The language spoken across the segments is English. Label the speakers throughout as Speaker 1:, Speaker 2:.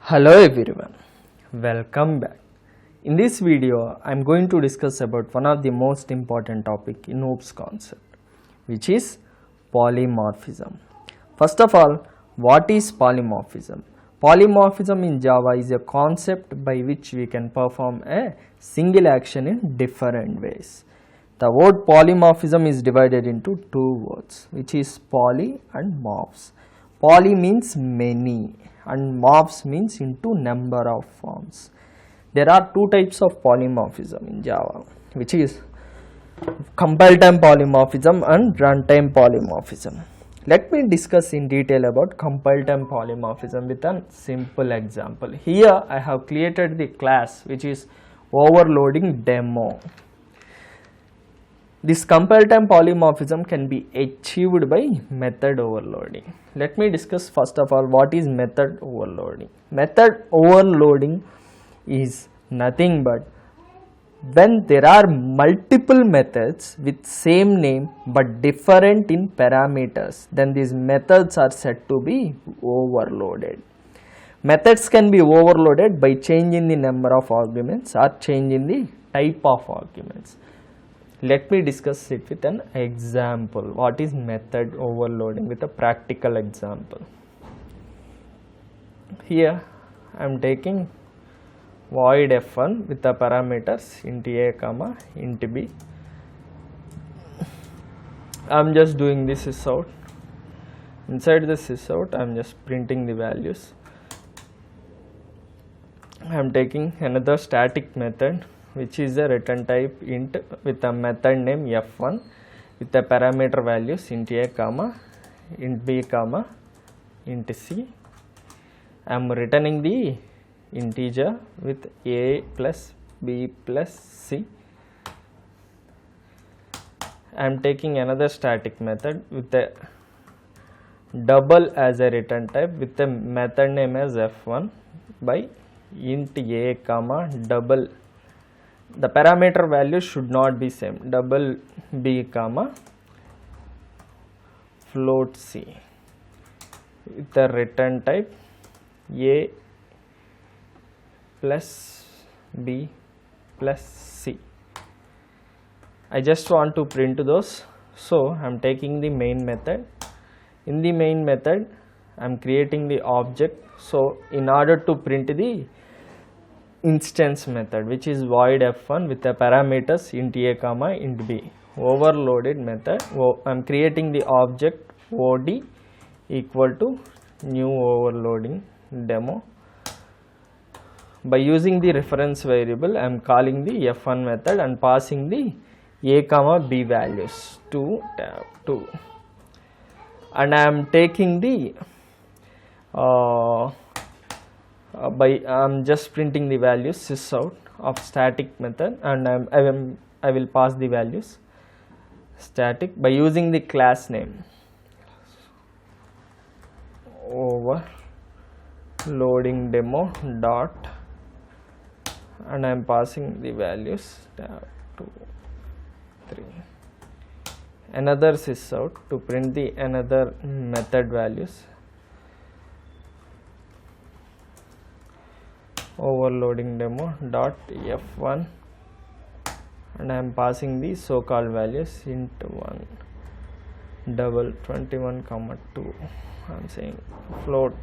Speaker 1: Hello everyone, welcome back. In this video, I am going to discuss about one of the most important topic in OOPS concept, which is polymorphism. First of all, what is polymorphism? Polymorphism in Java is a concept by which we can perform a single action in different ways. The word polymorphism is divided into two words, which is poly and morphs. Poly means many and morphs means into number of forms. There are two types of polymorphism in Java, which is compile time polymorphism and runtime polymorphism. Let me discuss in detail about compile time polymorphism with a simple example. Here I have created the class which is overloading demo. This compile time polymorphism can be achieved by method overloading. Let me discuss first of all what is method overloading. Method overloading is nothing but when there are multiple methods with same name but different in parameters, then these methods are said to be overloaded. Methods can be overloaded by changing the number of arguments or changing the type of arguments. Let me discuss it with an example. What is method overloading with a practical example? Here I am taking void f1 with the parameters int a comma int b. I am just doing this sysout. Inside the sysout I am just printing the values. I am taking another static method which is a return type int with a method name f1 with the parameter values int a comma int b comma int c. I am returning the integer with a plus b plus c. I am taking another static method with the double as a return type with the method name as f1 by int a comma double. The parameter value should not be same, double b comma float c with the return type a plus b plus c. I just want to print those, so I am taking the main method. In the main method I am creating the object, so in order to print the instance method which is void f1 with the parameters int a comma int b, overloaded method. I am creating the object od equal to new overloading demo. By using the reference variable I am calling the f1 method and passing the a comma b values to tab 2, and I am taking the I am just printing the values sysout of static method, and I will pass the values static by using the class name overloading demo dot, and I am passing the values tab 2 3. Another sysout to print the another method values overloading demo dot f1, and I am passing the so called values int 1 double 21 comma 2. I am saying float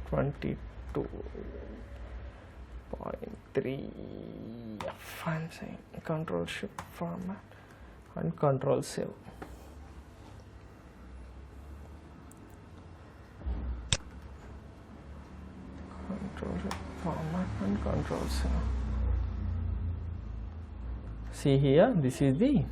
Speaker 1: 22.3 f. I am saying control shift format and control save. Control shift format and control save. See here, this is the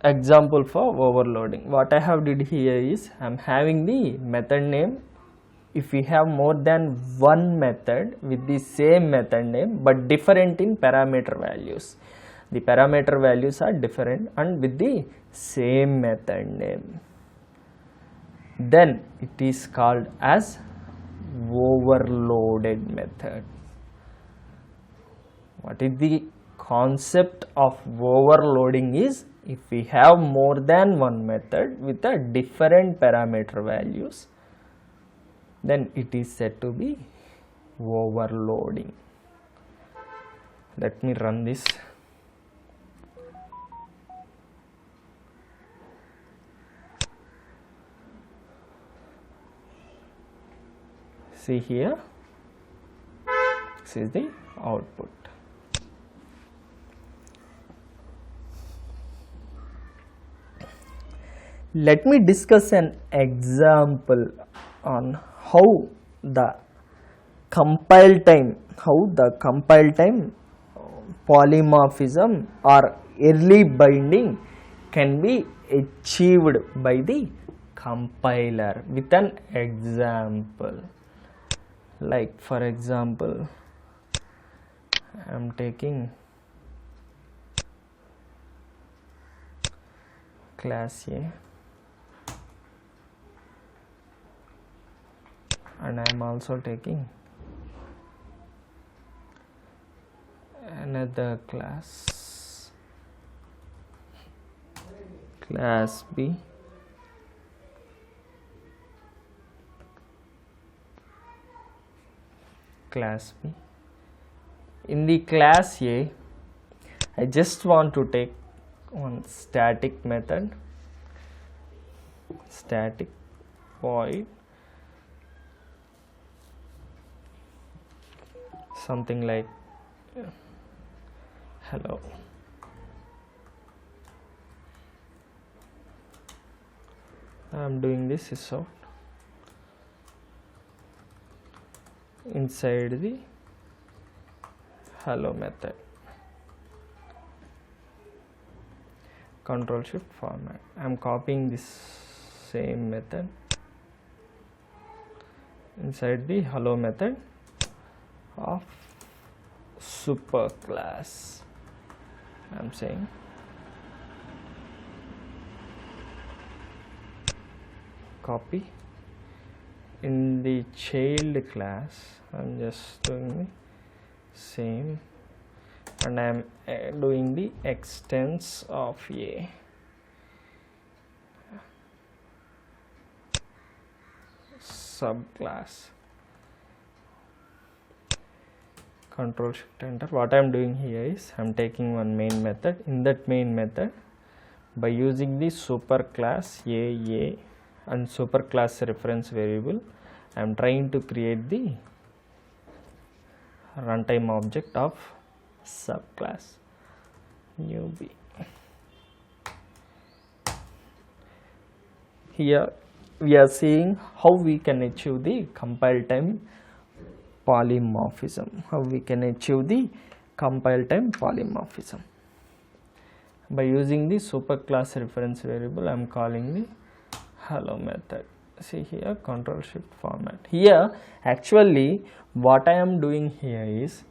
Speaker 1: example for overloading. What I have did here is I am having the method name. If we have more than one method with the same method name but different in parameter values, the parameter values are different and with the same method name, then it is called as overloaded method. What is the concept of overloading is if we have more than one method with a different parameter values, then it is said to be overloading. Let me run this. See here, this is the output. Let me discuss an example on how the compile time polymorphism or early binding can be achieved by the compiler with an example. Like for example, I am taking class A and I am also taking another class B, class B. In the class A, I just want to take one static method, static void something like hello. I am doing this is out inside the hello method. Control Shift format. I am copying this same method inside the hello method of superclass. I am saying copy. In the child class, I am just doing the same, and I am doing the extents of A. Subclass. Control Shift Enter. What I am doing here is I am taking one main method. In that main method, by using the superclass A and superclass reference variable, I am trying to create the runtime object of subclass new B. Here we are seeing how we can achieve the compile time polymorphism. By using the superclass reference variable, I am calling the hello method. See here, Control Shift format. Here actually what I am doing here is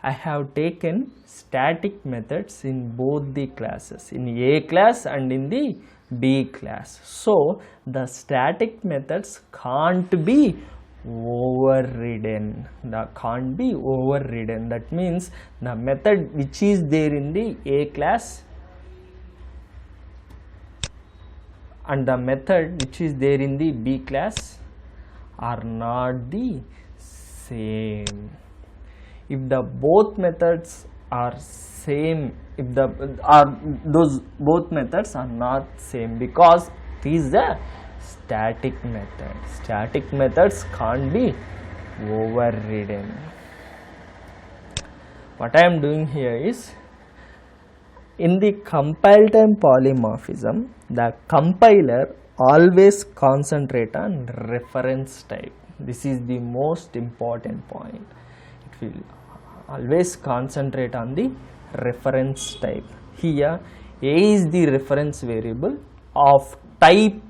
Speaker 1: I have taken static methods in both the classes, in A class and in the B class. So the static methods can't be overridden. That means the method which is there in the A class and the method which is there in the B class are not the same. If the both methods are same, both methods are not same, because it is a static method. Static methods can't be overridden. What I am doing here is, in the compile time polymorphism, the compiler always concentrate on reference type. This is the most important point. It will always concentrate on the reference type. Here A is the reference variable of type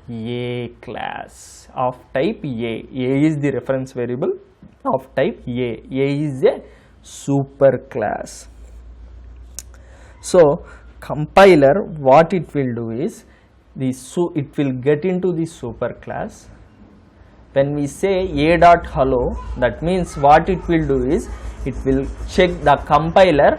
Speaker 1: A class, of type A. A is the reference variable of type A. A is a superclass. So compiler, what it will do is, it will get into the superclass. When we say a.hello, that means what it will do is, it will check the compiler.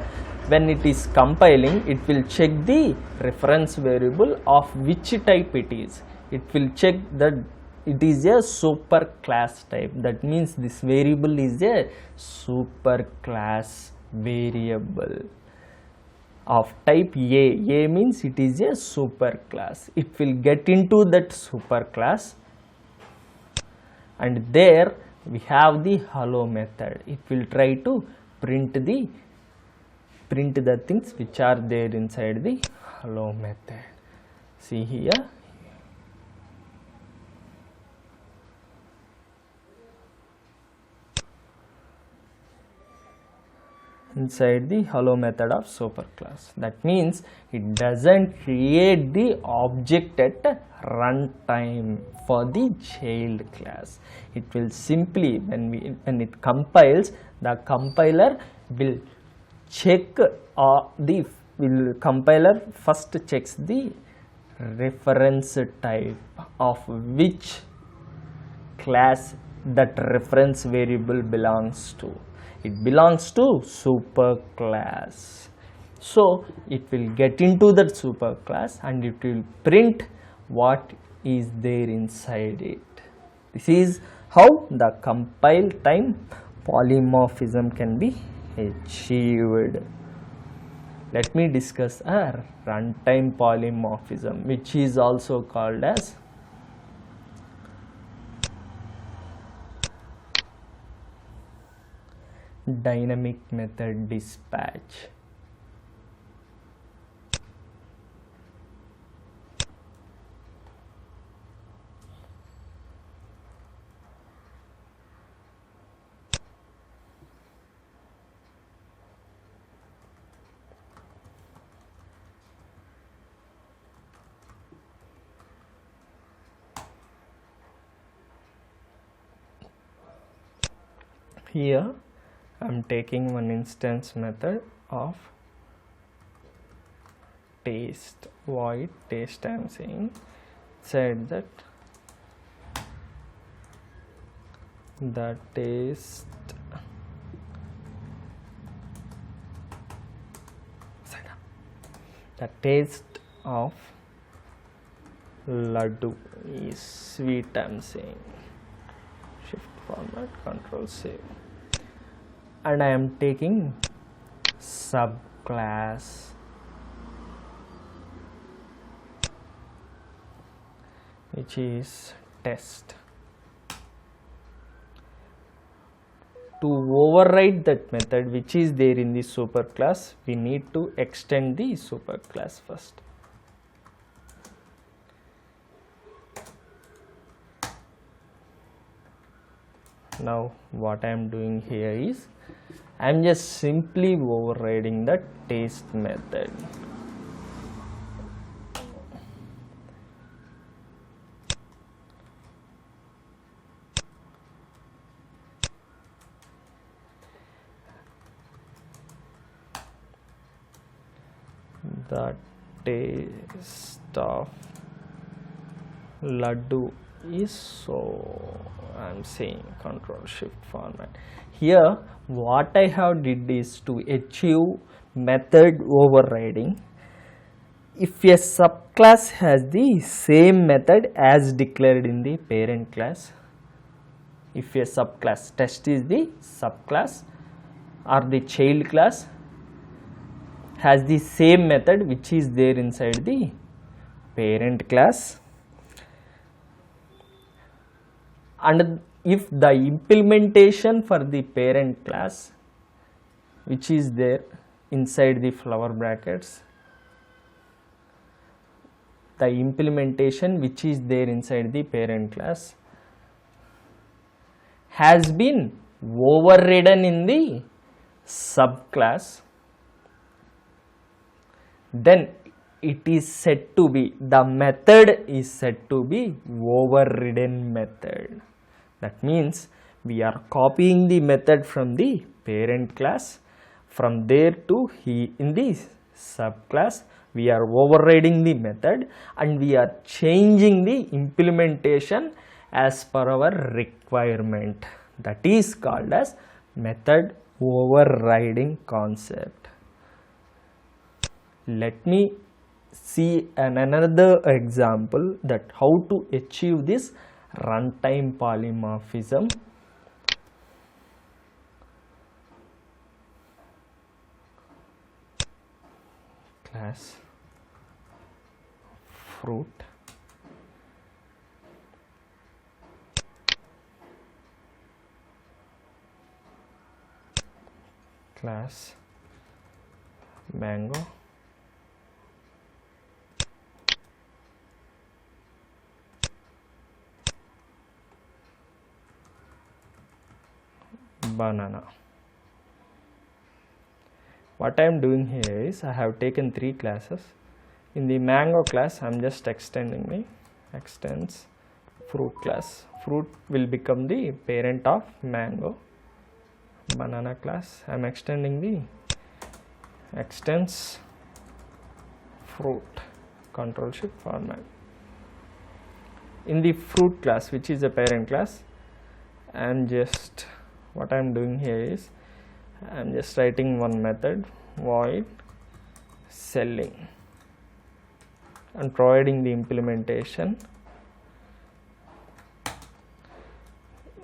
Speaker 1: When it is compiling, it will check the reference variable of which type it is. It will check the it is a super class type. That means this variable is a super class variable of type A. A means it is a super class. It will get into that super class, and there we have the hello method. It will try to print the things which are there inside the hello method. See here, inside the hello method of superclass. That means it doesn't create the object at runtime for the child class. It will simply, when it compiles, the compiler will check compiler first checks the reference type of which class that reference variable belongs to. It belongs to super class. So it will get into that super class and it will print what is there inside it. This is how the compile time polymorphism can be achieved. Let me discuss a runtime polymorphism, which is also called as dynamic method dispatch. Here I am taking one instance method of taste, void taste. I am saying said that the taste of laddu is sweet. I am saying shift format, control save, and I am taking subclass which is test. To override that method which is there in the superclass, we need to extend the superclass first. Now what I am doing here is I am just simply overriding the taste method. The taste of laddu is, so I am saying control shift format. Here what I have did is to achieve method overriding. If a subclass has the same method as declared in the parent class, if a subclass, test is the subclass or the child class, has the same method which is there inside the parent class, and if the implementation for the parent class which is there inside the flower brackets, the implementation which is there inside the parent class has been overridden in the subclass, then it is said to be, the method is said to be overridden method. That means we are copying the method from the parent class, from there to in the subclass we are overriding the method and we are changing the implementation as per our requirement. That is called as method overriding concept. Let me see another example that how to achieve this runtime polymorphism, class fruit, class mango, banana. What I am doing here is I have taken 3 classes. In the mango class I am just extending the extends fruit class. Fruit will become the parent of mango. Banana class I am extending the extends fruit, control shift format. In the fruit class, which is a parent class, I am just, what I am doing here is I am just writing one method, void selling, and providing the implementation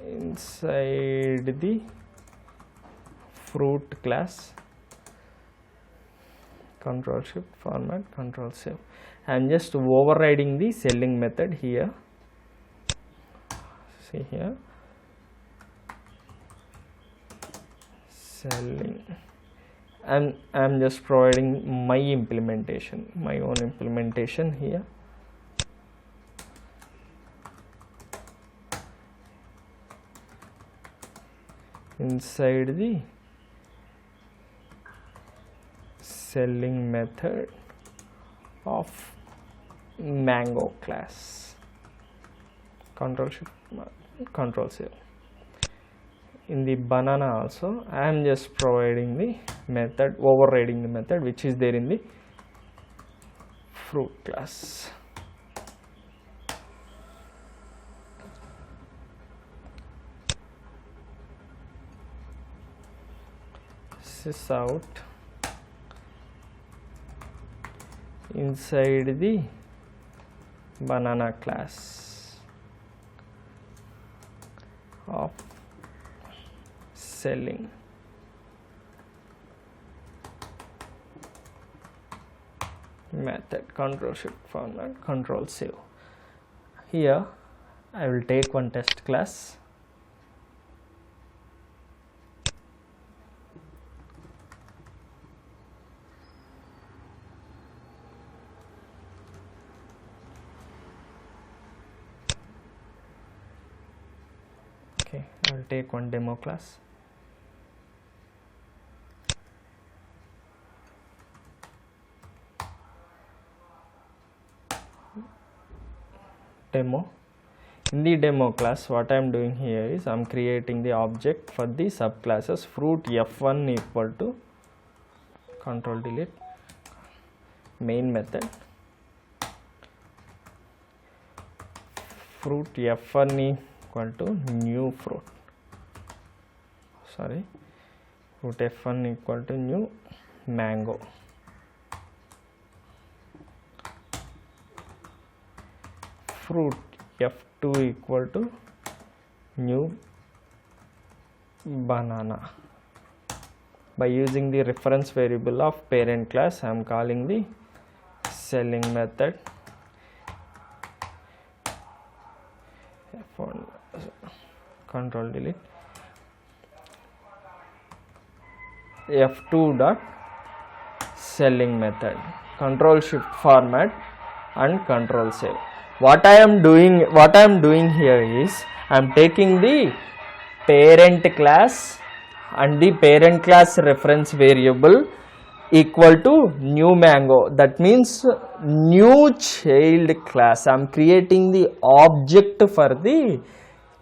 Speaker 1: inside the fruit class, control shift format, control save. I am just overriding the selling method here. See here, selling, and I am just providing my implementation, my own implementation here. Inside the selling method of mango class, control shift, control save. In the banana also I am just providing the method, overriding the method which is there in the fruit class. Sys out inside the banana class of selling method, control shift format, control save. Here I will take one test class, okay, I will take one demo class. Demo. In the demo class, what I am doing here is I am creating the object for the subclasses fruit f1 equal to, control delete, main method, fruit f1 equal to new fruit, sorry, fruit f1 equal to new mango, fruit f2 equal to new banana. By using the reference variable of parent class, I am calling the selling method f1, control delete, f2 dot selling method, control shift format and control save. What I am doing here is I am taking the parent class and the parent class reference variable equal to new mango, that means new child class. I am creating the object for the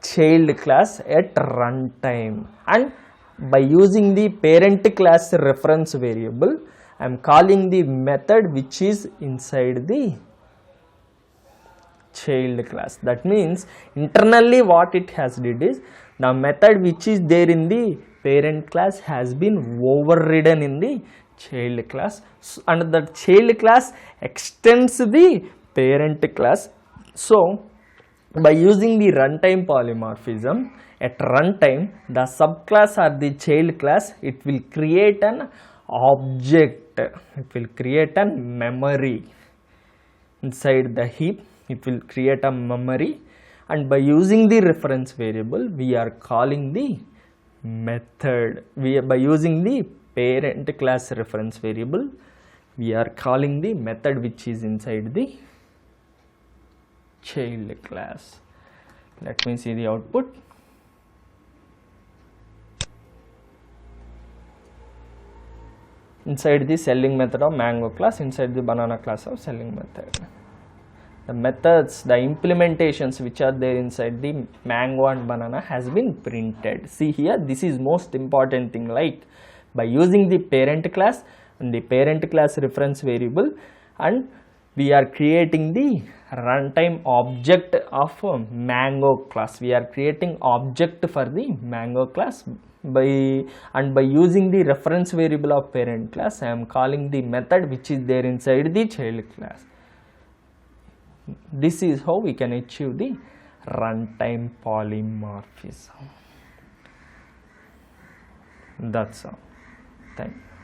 Speaker 1: child class at runtime, and by using the parent class reference variable I am calling the method which is inside the child class. That means internally what it has did is the method which is there in the parent class has been overridden in the child class, and the child class extends the parent class. So By using the runtime polymorphism, at runtime the subclass or the child class, it will create an object, it will create a memory inside the heap, it will create a memory, and by using the reference variable we are calling the method. By using the parent class reference variable we are calling the method which is inside the child class. Let me see the output. Inside the selling method of mango class, inside the banana class of selling method, the methods, the implementations which are there inside the mango and banana has been printed. See here, this is most important thing, like by using the parent class and the parent class reference variable, and we are creating the runtime object of mango class. We are creating object for the mango class by using the reference variable of parent class. I am calling the method which is there inside the child class. This is how we can achieve the runtime polymorphism. That's all. Thank you.